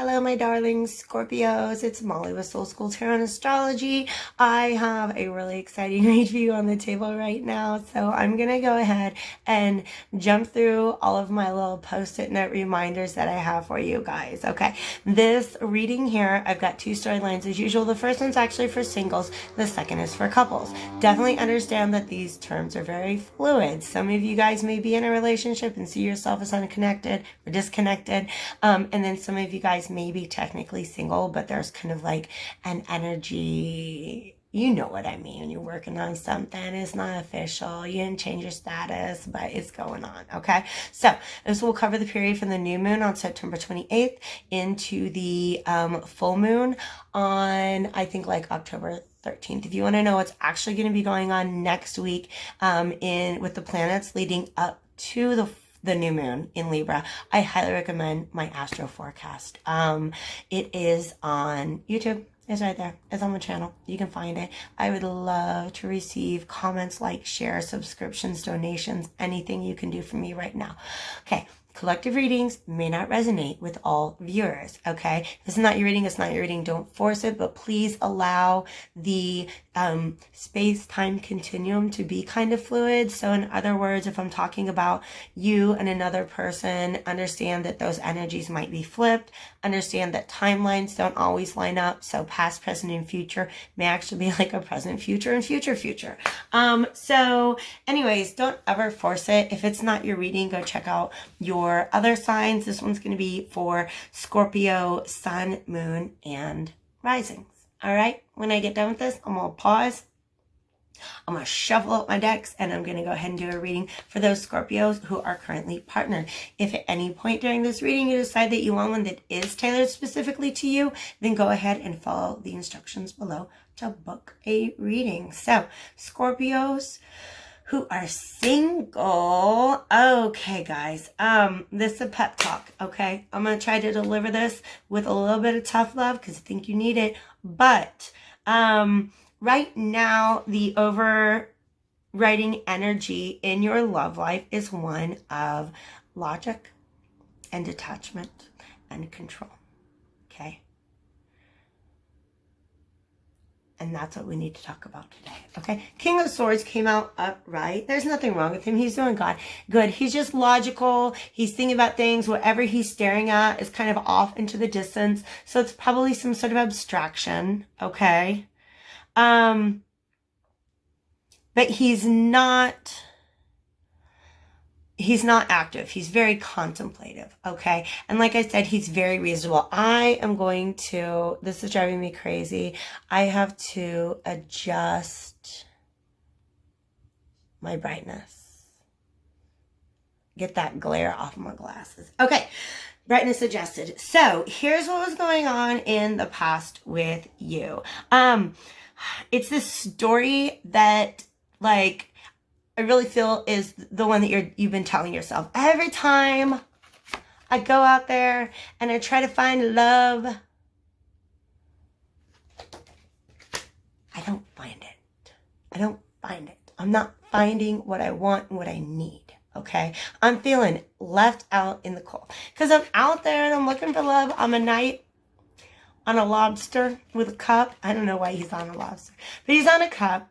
Hello, my darlings, Scorpios. It's Molly with Soul School Tarot and Astrology. I have a really exciting read for you on the table right now. So I'm going to go ahead and jump through all of my little post-it note reminders that I have for you guys. Okay, this reading here, I've got two storylines as usual. The first one's actually for singles. The second is for couples. Definitely understand that these terms are very fluid. Some of you guys may be in a relationship and see yourself as unconnected or disconnected. And then some of you guys may be technically single, but there's kind of like an energy, you know what I mean. You're working on something, it's not official, you didn't change your status, but it's going on, okay? So this will cover the period from the new moon on September 28th into the full moon on, I think, like October 13th. If you want to know what's actually going to be going on next week with the planets leading up to the new moon in Libra, I highly recommend my astro forecast. It is on YouTube. It's right there. It's on my channel. You can find it. I would love to receive comments, like, share, subscriptions, donations, anything you can do for me right now. Okay. Collective readings may not resonate with all viewers, okay? If it's not your reading, it's not your reading. Don't force it, but please allow the space-time continuum to be kind of fluid. So in other words, if I'm talking about you and another person, understand that those energies might be flipped. Understand that timelines don't always line up. So past, present, and future may actually be like a present, future, and future. So anyways, don't ever force it. If it's not your reading, go check out your other signs. This one's going to be for Scorpio, Sun, Moon, and Risings. All right. When I get done with this, I'm going to pause. I'm going to shuffle up my decks and I'm going to go ahead and do a reading for those Scorpios who are currently partnered. If at any point during this reading you decide that you want one that is tailored specifically to you, then go ahead and follow the instructions below to book a reading. So, Scorpios who are single. Okay, guys. This is a pep talk, okay? I'm going to try to deliver this with a little bit of tough love because I think you need it. But right now, the overriding energy in your love life is one of logic and detachment and control, okay? And that's what we need to talk about today, okay? King of Swords came out upright. There's nothing wrong with him. He's doing good. He's just logical. He's thinking about things. Whatever he's staring at is kind of off into the distance. So it's probably some sort of abstraction, okay? But he's not active. He's very contemplative, okay? And like I said, he's very reasonable. This is driving me crazy. I have to adjust my brightness. Get that glare off my glasses. Okay, brightness adjusted. So here's what was going on in the past with you. It's this story that, like, I really feel is the one that you've been telling yourself. Every time I go out there and I try to find love, I don't find it. I'm not finding what I want and what I need, okay? I'm feeling left out in the cold. Because I'm out there and I'm looking for love. I'm a knight on a lobster with a cup. I don't know why he's on a lobster, but he's on a cup.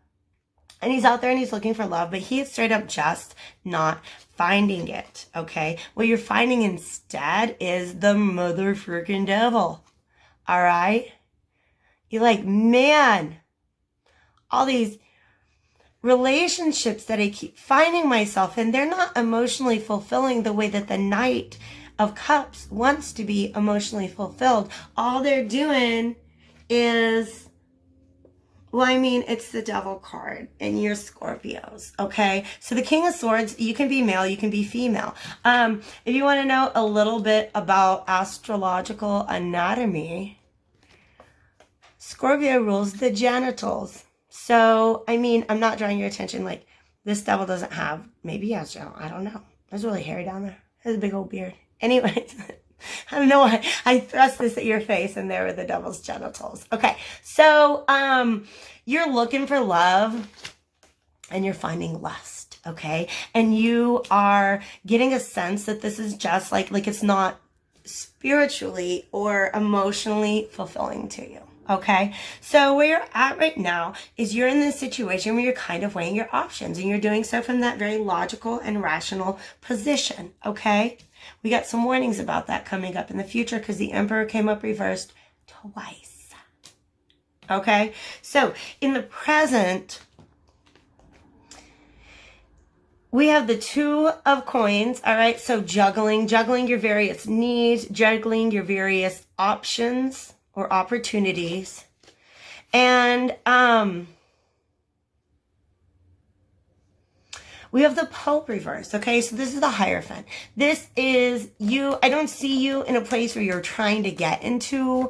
And he's out there and he's looking for love, but he is straight up just not finding it, okay? What you're finding instead is the mother freaking devil, all right? You're like, man, all these relationships that I keep finding myself in, they're not emotionally fulfilling the way that the Knight of Cups wants to be emotionally fulfilled. All they're doing is... Well, I mean, it's the devil card, and you're Scorpios, okay? So the King of Swords, you can be male, you can be female. If you want to know a little bit about astrological anatomy, Scorpio rules the genitals. So, I mean, I'm not drawing your attention like this devil doesn't have, maybe he has genitals, I don't know. It's really hairy down there. He has a big old beard. Anyways, I don't know why I thrust this at your face and there were the devil's genitals. Okay, so you're looking for love and you're finding lust, okay? And you are getting a sense that this is just like it's not spiritually or emotionally fulfilling to you. Okay, so where you're at right now is you're in this situation where you're kind of weighing your options, and you're doing so from that very logical and rational position. Okay, we got some warnings about that coming up in the future because the Emperor came up reversed twice. Okay, so in the present, we have the Two of Coins, all right? So juggling your various needs, juggling your various options or opportunities. And we have the Pope reverse, okay? So this is the Hierophant. This is you. I don't see you in a place where you're trying to get into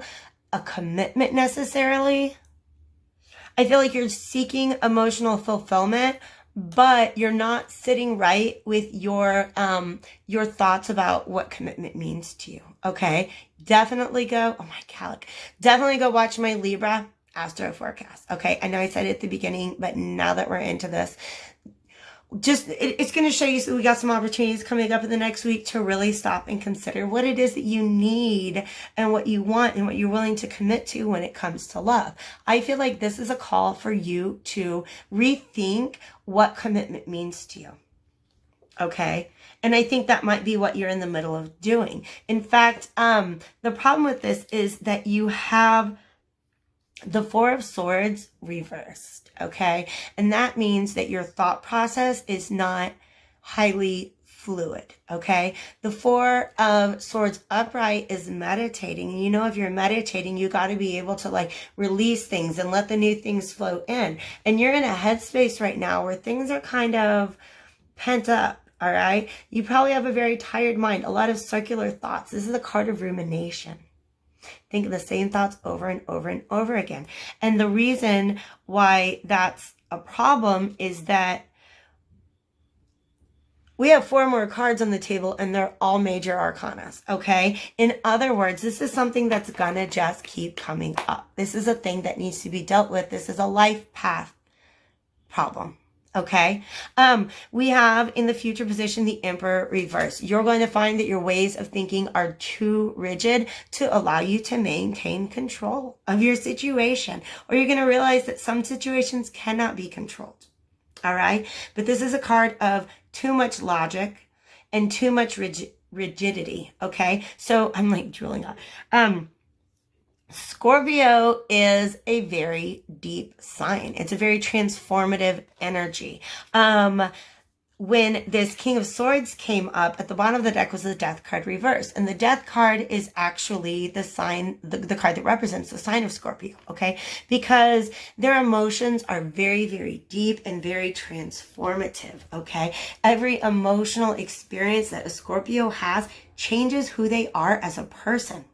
a commitment necessarily. I feel like you're seeking emotional fulfillment, but you're not sitting right with your thoughts about what commitment means to you. Okay, definitely go. Oh my God, definitely go watch my Libra astro forecast. Okay, I know I said it at the beginning, but now that we're into this, just it's going to show you. So we got some opportunities coming up in the next week to really stop and consider what it is that you need and what you want and what you're willing to commit to when it comes to love. I feel like this is a call for you to rethink what commitment means to you. Okay, and I think that might be what you're in the middle of doing. In fact, the problem with this is that you have the Four of Swords reversed, okay? And that means that your thought process is not highly fluid, okay? The Four of Swords upright is meditating. And you know, if you're meditating, you got to be able to like release things and let the new things flow in. And you're in a headspace right now where things are kind of pent up, all right? You probably have a very tired mind, a lot of circular thoughts. This is a card of rumination. Think of the same thoughts over and over and over again. And the reason why that's a problem is that we have 4 more cards on the table and they're all major arcanas, okay? In other words, this is something that's gonna just keep coming up. This is a thing that needs to be dealt with. This is a life path problem. Okay, we have in the future position the Emperor reverse. You're going to find that your ways of thinking are too rigid to allow you to maintain control of your situation, or you're going to realize that some situations cannot be controlled. All right, but this is a card of too much logic and too much rigidity. Okay, so I'm like drooling on. Scorpio is a very deep sign. It's a very transformative energy. When this King of Swords came up, at the bottom of the deck was the Death card reversed. And the Death card is actually the sign, the card that represents the sign of Scorpio, okay? Because their emotions are very, very deep and very transformative, okay? Every emotional experience that a Scorpio has changes who they are as a person.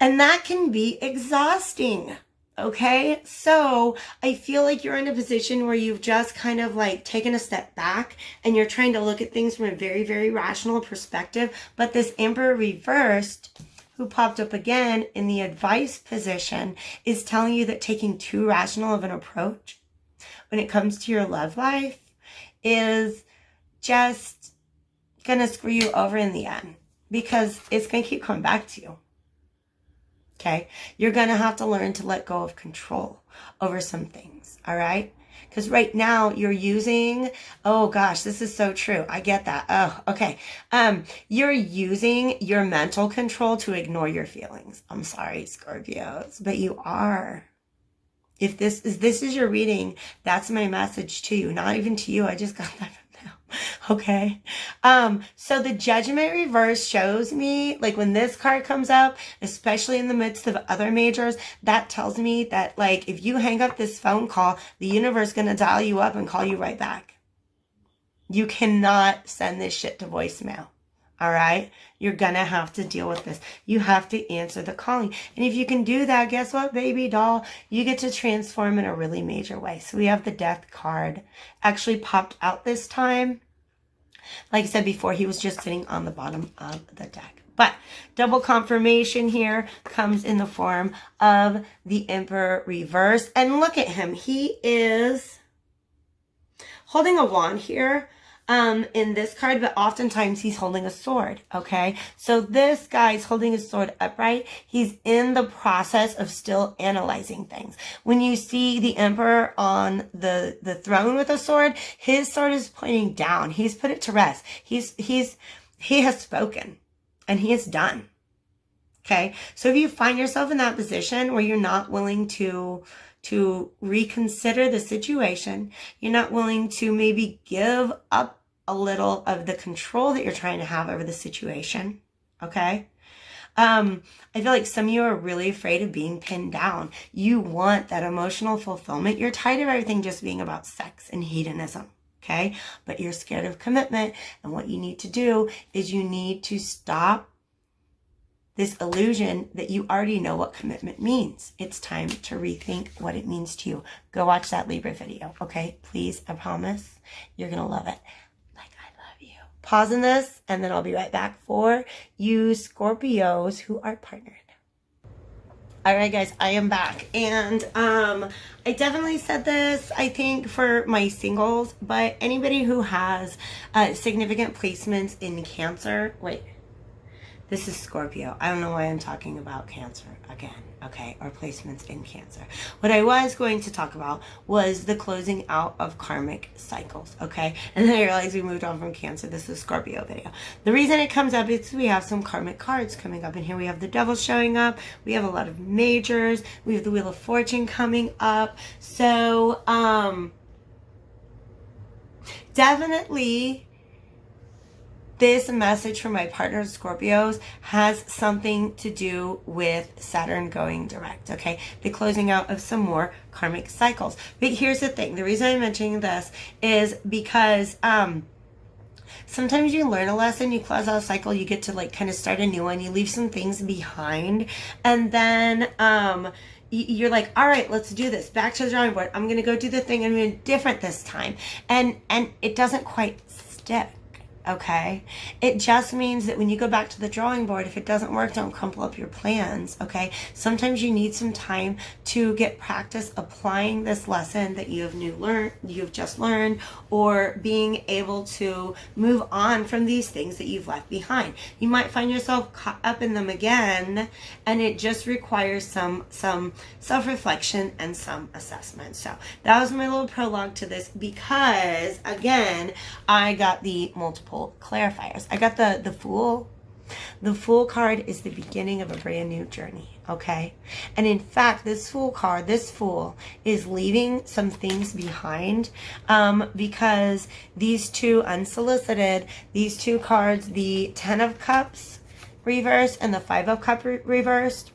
And that can be exhausting, okay? So I feel like you're in a position where you've just kind of like taken a step back and you're trying to look at things from a very, very rational perspective. But this Emperor reversed, who popped up again in the advice position, is telling you that taking too rational of an approach when it comes to your love life is just going to screw you over in the end, because it's going to keep coming back to you. Okay, you're going to have to learn to let go of control over some things, all right? Because right now you're using, oh gosh, this is so true. I get that. Oh, okay. You're using your mental control to ignore your feelings. I'm sorry, Scorpios, but you are. If this is your reading, that's my message to you. Not even to you. I just got that from them. Okay. So the Judgment reverse shows me, like when this card comes up, especially in the midst of other majors, that tells me that like if you hang up this phone call, the universe is going to dial you up and call you right back. You cannot send this shit to voicemail. All right. You're going to have to deal with this. You have to answer the calling. And if you can do that, guess what, baby doll? You get to transform in a really major way. So we have the Death card actually popped out this time. Like I said before, he was just sitting on the bottom of the deck. But double confirmation here comes in the form of the Emperor reverse. And look at him. He is holding a wand here. in this card, but oftentimes he's holding a sword, okay? So this guy's holding his sword upright. He's in the process of still analyzing things. When you see the emperor on the throne with a sword, his sword is pointing down. He's put it to rest. He has spoken and he is done. Okay. So if you find yourself in that position where you're not willing to reconsider the situation, you're not willing to maybe give up a little of the control that you're trying to have over the situation. Okay. I feel like some of you are really afraid of being pinned down. You want that emotional fulfillment. You're tired of everything just being about sex and hedonism. Okay. But you're scared of commitment. And what you need to do is you need to stop this illusion that you already know what commitment means. It's time to rethink what it means to you. Go watch that Libra video, okay? Please, I promise you're going to love it. Like I love you. Pausing this, and then I'll be right back for you Scorpios who are partnered. All right, guys, I am back. And I definitely said this, I think, for my singles, but anybody who has significant placements in Cancer, this is Scorpio. I don't know why I'm talking about Cancer again, okay, or placements in Cancer. What I was going to talk about was the closing out of karmic cycles, okay? And then I realized we moved on from Cancer. This is a Scorpio video. The reason it comes up is we have some karmic cards coming up in here. We have the Devil showing up. We have a lot of majors. We have the Wheel of Fortune coming up. So, definitely this message from my partner Scorpios has something to do with Saturn going direct, okay? The closing out of some more karmic cycles. But here's the thing. The reason I'm mentioning this is because sometimes you learn a lesson, you close out a cycle, you get to like kind of start a new one, you leave some things behind, and then you're like, all right, let's do this. Back to the drawing board. I'm going to go do the thing. I'm going to do different this time. And it doesn't quite stick. Okay, it just means that when you go back to the drawing board, if it doesn't work, don't crumple up your plans. Okay, sometimes you need some time to get practice applying this lesson that you've just learned, or being able to move on from these things that you've left behind. You might find yourself caught up in them again, and it just requires some self-reflection and some assessment. So that was my little prologue to this, because again, I got the multiple clarifiers. I got the Fool. The Fool card is the beginning of a brand new journey, okay? And in fact, this Fool card, this Fool, is leaving some things behind, because these two unsolicited, these two cards, the Ten of Cups reversed and the Five of Cups reversed,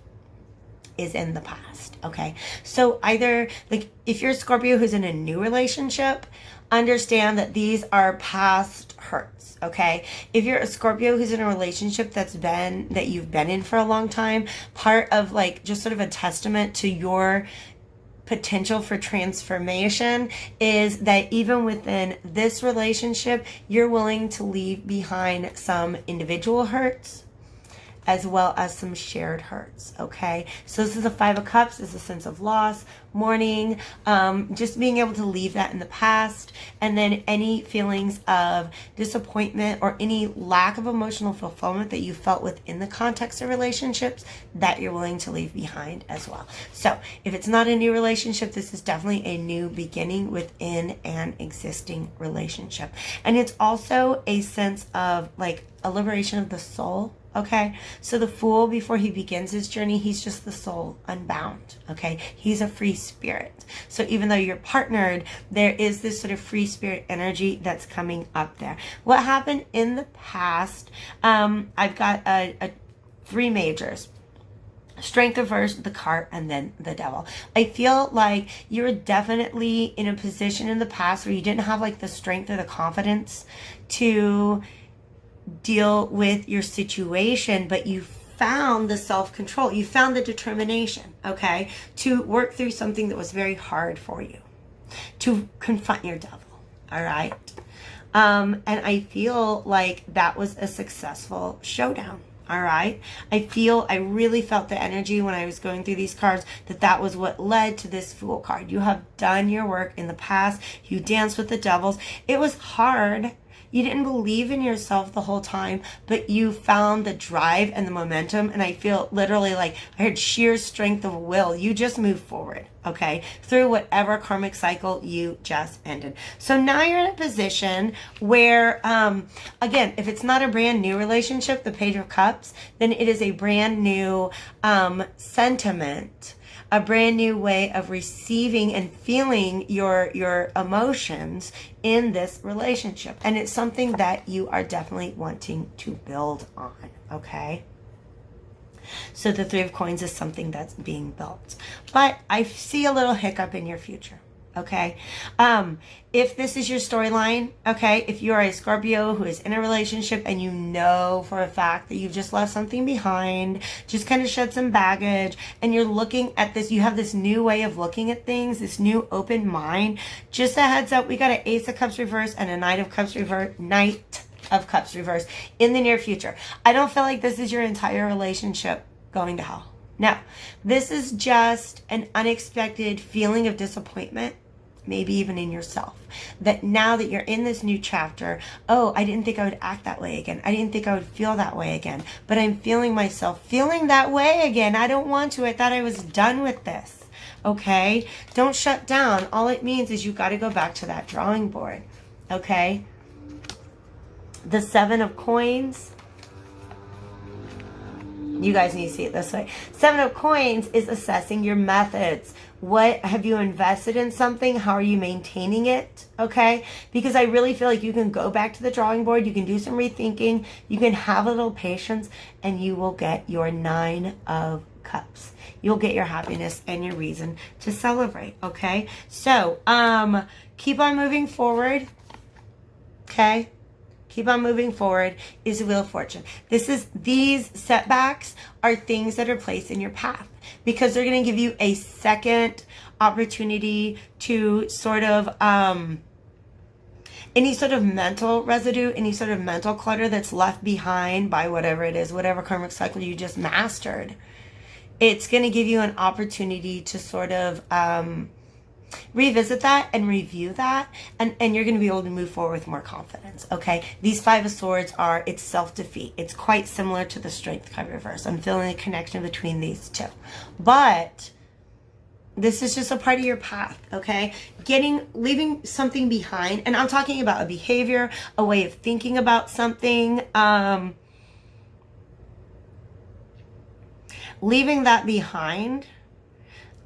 is in the past, okay? So either, like, if you're a Scorpio who's in a new relationship, understand that these are past hurts, okay? If you're a Scorpio who's in a relationship that you've been in for a long time, part of like just sort of a testament to your potential for transformation is that even within this relationship, you're willing to leave behind some individual hurts as well as some shared hurts, okay? So this is the Five of Cups, is a sense of loss, mourning, just being able to leave that in the past, and then any feelings of disappointment or any lack of emotional fulfillment that you felt within the context of relationships that you're willing to leave behind as well. So if it's not a new relationship, this is definitely a new beginning within an existing relationship. And it's also a sense of like a liberation of the soul. Okay, so the Fool, before he begins his journey, he's just the soul, unbound. Okay, he's a free spirit. So even though you're partnered, there is this sort of free spirit energy that's coming up there. What happened in the past? I've got three majors. Strength reversed, the Cart, and then the Devil. I feel like you're definitely in a position in the past where you didn't have like the strength or the confidence to deal with your situation, but you found the self-control, you found the determination, okay, to work through something that was very hard for you, to confront your devil, all right? And I feel like that was a successful showdown, all right? I really felt the energy when I was going through these cards that was what led to this Fool card. You have done your work in the past. You danced with the devils. It was hard You didn't believe in yourself the whole time, but you found the drive and the momentum. And I feel literally like I heard sheer strength of will. You just moved forward, okay, through whatever karmic cycle you just ended. So now you're in a position where, again, if it's not a brand new relationship, the Page of Cups, then it is a brand new sentiment, a brand new way of receiving and feeling your emotions in this relationship. And it's something that you are definitely wanting to build on, okay? So the Three of Coins is something that's being built. But I see a little hiccup in your future, okay? If this is your storyline, okay, if you are a Scorpio who is in a relationship and you know for a fact that you've just left something behind, just kind of shed some baggage, and you're looking at this, you have this new way of looking at things, this new open mind, just a heads up, we got an Ace of Cups reverse and a Knight of Cups reverse in the near future. I don't feel like this is your entire relationship going to hell. No, this is just an unexpected feeling of disappointment, maybe even in yourself, that now that you're in this new chapter, oh, I didn't think I would act that way again. I didn't think I would feel that way again, but I'm feeling myself feeling that way again. I don't want to. I thought I was done with this. Okay, don't shut down. All it means is you got to go back to that drawing board. Okay, the Seven of Coins, you guys need to see it this way. Seven of Coins is assessing your methods. What have you invested in something? How are you maintaining it? Okay, because I really feel like you can go back to the drawing board, you can do some rethinking, you can have a little patience, and you will get your Nine of Cups. You'll get your happiness and your reason to celebrate. Okay, so keep on moving forward. Okay, keep on moving forward is the Wheel of Fortune. These setbacks are things that are placed in your path because they're going to give you a second opportunity to sort of any sort of mental residue, any sort of mental clutter that's left behind by whatever it is, whatever karmic cycle you just mastered. It's going to give you an opportunity to sort of revisit that and review that, and you're going to be able to move forward with more confidence. Okay, these Five of Swords it's self-defeat. It's quite similar to the Strength card reverse. I'm feeling a connection between these two, but this is just a part of your path. Okay, leaving something behind, and I'm talking about a behavior, a way of thinking about something, leaving that behind.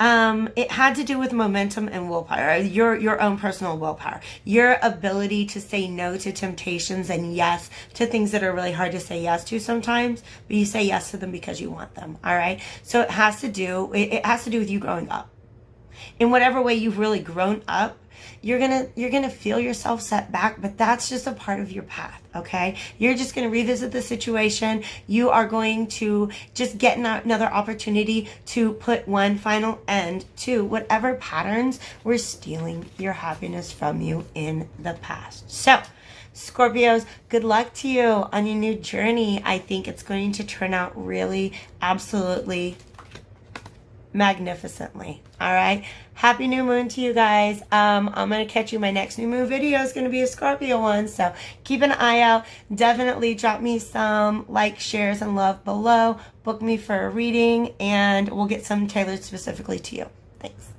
It had to do with momentum and willpower, your own personal willpower, your ability to say no to temptations and yes to things that are really hard to say yes to sometimes, but you say yes to them because you want them. All right. So it has to do with you growing up. In whatever way you've really grown up, you're gonna feel yourself set back, but that's just a part of your path. Okay, you're just gonna revisit the situation. You are going to just get another opportunity to put one final end to whatever patterns were stealing your happiness from you in the past. So Scorpios, good luck to you on your new journey. I think it's going to turn out really absolutely magnificently. All right, happy new moon to you guys. I'm gonna catch you. My next new moon video is gonna be a Scorpio one, so keep an eye out. Definitely drop me some likes, shares, and love below. Book me for a reading, and we'll get some tailored specifically to you. Thanks.